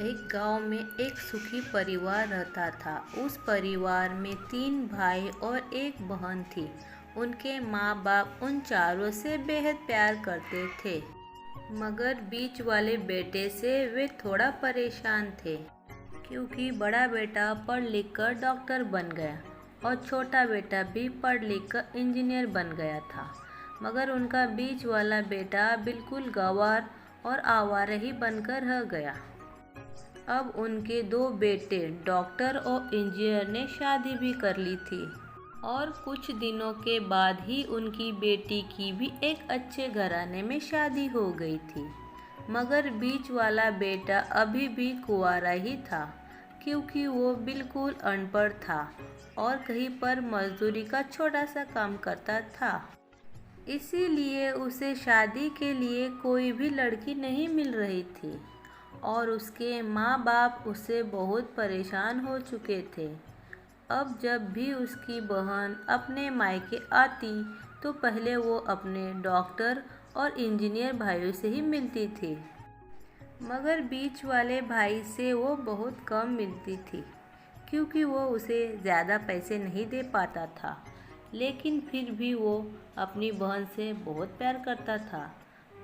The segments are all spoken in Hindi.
एक गांव में एक सुखी परिवार रहता था। उस परिवार में 3 भाई और एक बहन थी। उनके माँ बाप उन चारों से बेहद प्यार करते थे, मगर बीच वाले बेटे से वे थोड़ा परेशान थे, क्योंकि बड़ा बेटा पढ़ लिख कर डॉक्टर बन गया और छोटा बेटा भी पढ़ लिख कर इंजीनियर बन गया था। मगर उनका बीच वाला बेटा बिल्कुल गंवार और आवारा ही बनकर रह गया। अब उनके 2 बेटे डॉक्टर और इंजीनियर ने शादी भी कर ली थी और कुछ दिनों के बाद ही उनकी बेटी की भी एक अच्छे घराने में शादी हो गई थी। मगर बीच वाला बेटा अभी भी कुंवारा ही था, क्योंकि वो बिल्कुल अनपढ़ था और कहीं पर मजदूरी का छोटा सा काम करता था। इसीलिए उसे शादी के लिए कोई भी लड़की नहीं मिल रही थी और उसके माँ बाप उससे बहुत परेशान हो चुके थे। अब जब भी उसकी बहन अपने मायके आती तो पहले वो अपने डॉक्टर और इंजीनियर भाइयों से ही मिलती थी, मगर बीच वाले भाई से वो बहुत कम मिलती थी, क्योंकि वो उसे ज़्यादा पैसे नहीं दे पाता था। लेकिन फिर भी वो अपनी बहन से बहुत प्यार करता था।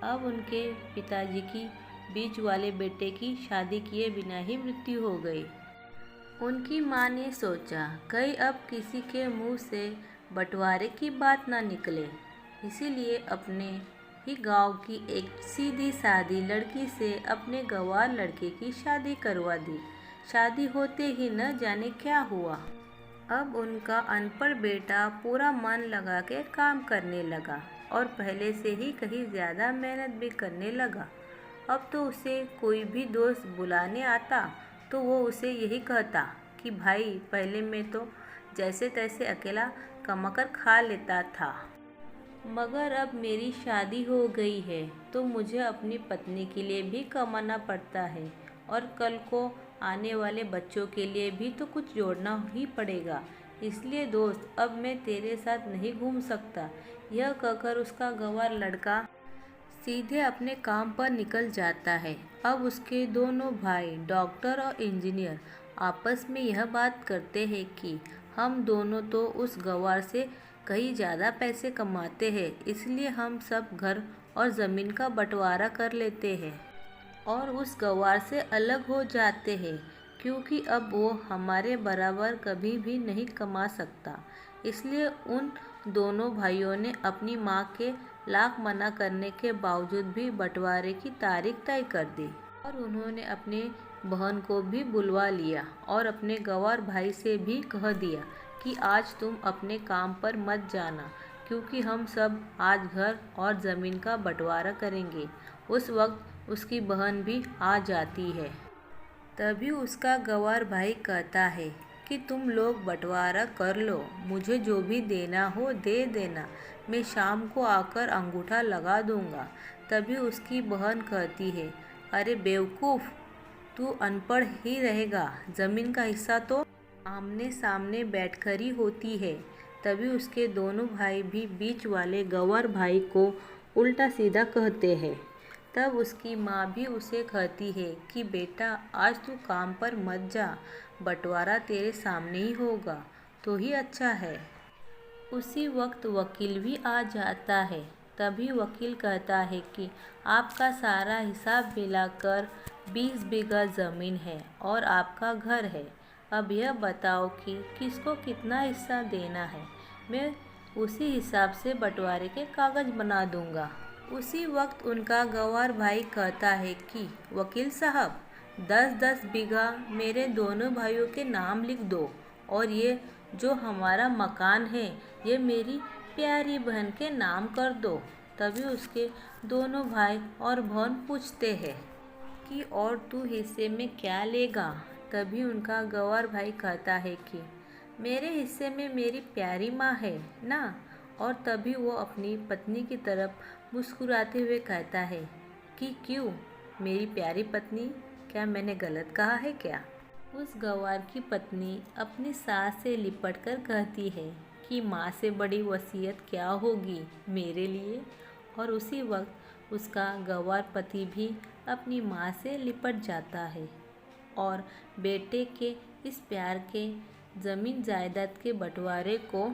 अब उनके पिताजी की बीच वाले बेटे की शादी किए बिना ही मृत्यु हो गई। उनकी माँ ने सोचा, कहीं अब किसी के मुंह से बंटवारे की बात ना निकले, इसीलिए अपने ही गांव की एक सीधी सादी लड़की से अपने गंवार लड़के की शादी करवा दी। शादी होते ही न जाने क्या हुआ। अब उनका अनपढ़ बेटा पूरा मन लगा के काम करने लगा और पहले से ही कहीं ज़्यादा मेहनत भी करने लगा। अब तो उसे कोई भी दोस्त बुलाने आता तो वो उसे यही कहता कि भाई, पहले मैं तो जैसे तैसे अकेला कमाकर खा लेता था, मगर अब मेरी शादी हो गई है तो मुझे अपनी पत्नी के लिए भी कमाना पड़ता है और कल को आने वाले बच्चों के लिए भी तो कुछ जोड़ना ही पड़ेगा। इसलिए दोस्त, अब मैं तेरे साथ नहीं घूम सकता। यह कहकर उसका गंवार लड़का सीधे अपने काम पर निकल जाता है। अब उसके दोनों भाई डॉक्टर और इंजीनियर आपस में यह बात करते हैं कि हम दोनों तो उस गंवार से कहीं ज़्यादा पैसे कमाते हैं, इसलिए हम सब घर और ज़मीन का बंटवारा कर लेते हैं और उस गंवार से अलग हो जाते हैं, क्योंकि अब वो हमारे बराबर कभी भी नहीं कमा सकता। इसलिए उन दोनों भाइयों ने अपनी माँ के लाख मना करने के बावजूद भी बंटवारे की तारीख तय कर दी और उन्होंने अपने बहन को भी बुलवा लिया और अपने गंवार भाई से भी कह दिया कि आज तुम अपने काम पर मत जाना, क्योंकि हम सब आज घर और ज़मीन का बंटवारा करेंगे। उस वक्त उसकी बहन भी आ जाती है। तभी उसका गंवार भाई कहता है कि तुम लोग बंटवारा कर लो, मुझे जो भी देना हो दे देना, मैं शाम को आकर अंगूठा लगा दूंगा। तभी उसकी बहन कहती है, अरे बेवकूफ़, तू अनपढ़ ही रहेगा, ज़मीन का हिस्सा तो आमने सामने बैठकर ही होती है। तभी उसके दोनों भाई भी बीच वाले गंवार भाई को उल्टा सीधा कहते हैं। तब उसकी माँ भी उसे कहती है कि बेटा, आज तू काम पर मत जा, बंटवारा तेरे सामने ही होगा तो ही अच्छा है। उसी वक्त वकील भी आ जाता है। तभी वकील कहता है कि आपका सारा हिसाब मिलाकर 20 बीघा ज़मीन है और आपका घर है। अब यह बताओ कि किसको कितना हिस्सा देना है, मैं उसी हिसाब से बंटवारे के कागज़ बना दूंगा। उसी वक्त उनका गंवार भाई कहता है कि वकील साहब, 10-10 बीघा मेरे दोनों भाइयों के नाम लिख दो और ये जो हमारा मकान है ये मेरी प्यारी बहन के नाम कर दो। तभी उसके दोनों भाई और बहन पूछते हैं कि और तू हिस्से में क्या लेगा। तभी उनका गंवार भाई कहता है कि मेरे हिस्से में मेरी प्यारी माँ है ना। और तभी वो अपनी पत्नी की तरफ मुस्कुराते हुए कहता है कि क्यों मेरी प्यारी पत्नी, क्या मैंने गलत कहा है क्या? उस गंवार की पत्नी अपनी सास से लिपट कर कहती है कि माँ से बड़ी वसीयत क्या होगी मेरे लिए। और उसी वक्त उसका गंवार पति भी अपनी माँ से लिपट जाता है। और बेटे के इस प्यार के ज़मीन जायदाद के बंटवारे को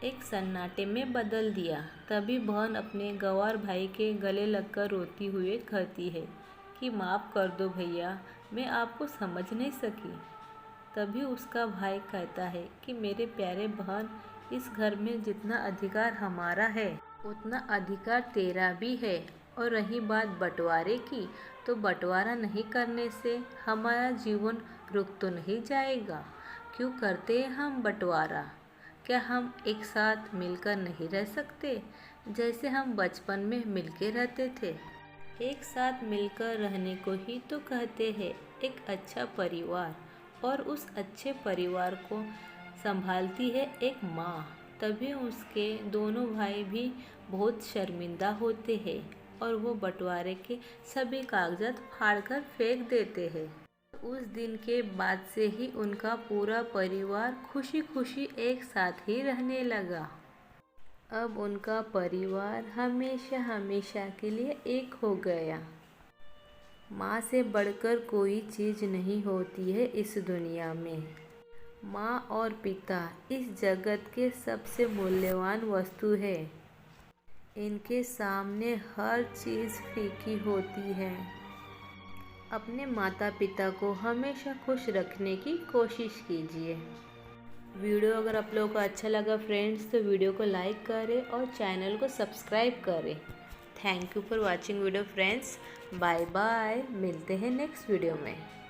एक सन्नाटे में बदल दिया। तभी बहन अपने गंवार भाई के गले लगकर रोती हुए कहती है कि माफ़ कर दो भैया, मैं आपको समझ नहीं सकी। तभी उसका भाई कहता है कि मेरे प्यारे बहन, इस घर में जितना अधिकार हमारा है उतना अधिकार तेरा भी है। और रही बात बंटवारे की, तो बंटवारा नहीं करने से हमारा जीवन रुक तो नहीं जाएगा। क्यों करते हैं हम बंटवारा? क्या हम एक साथ मिलकर नहीं रह सकते, जैसे हम बचपन में मिलके रहते थे? एक साथ मिलकर रहने को ही तो कहते हैं एक अच्छा परिवार। और उस अच्छे परिवार को संभालती है एक माँ। तभी उसके दोनों भाई भी बहुत शर्मिंदा होते हैं और वो बंटवारे के सभी कागजात फाड़कर फेंक देते हैं। उस दिन के बाद से ही उनका पूरा परिवार खुशी खुशी एक साथ ही रहने लगा। अब उनका परिवार हमेशा हमेशा के लिए एक हो गया। माँ से बढ़कर कोई चीज़ नहीं होती है इस दुनिया में। माँ और पिता इस जगत के सबसे मूल्यवान वस्तु है। इनके सामने हर चीज़ फीकी होती है। अपने माता पिता को हमेशा खुश रखने की कोशिश कीजिए। वीडियो अगर आप लोगों को अच्छा लगा फ्रेंड्स, तो वीडियो को लाइक करें और चैनल को सब्सक्राइब करें। Thank you for watching video friends. Bye bye, मिलते हैं नेक्स्ट वीडियो में।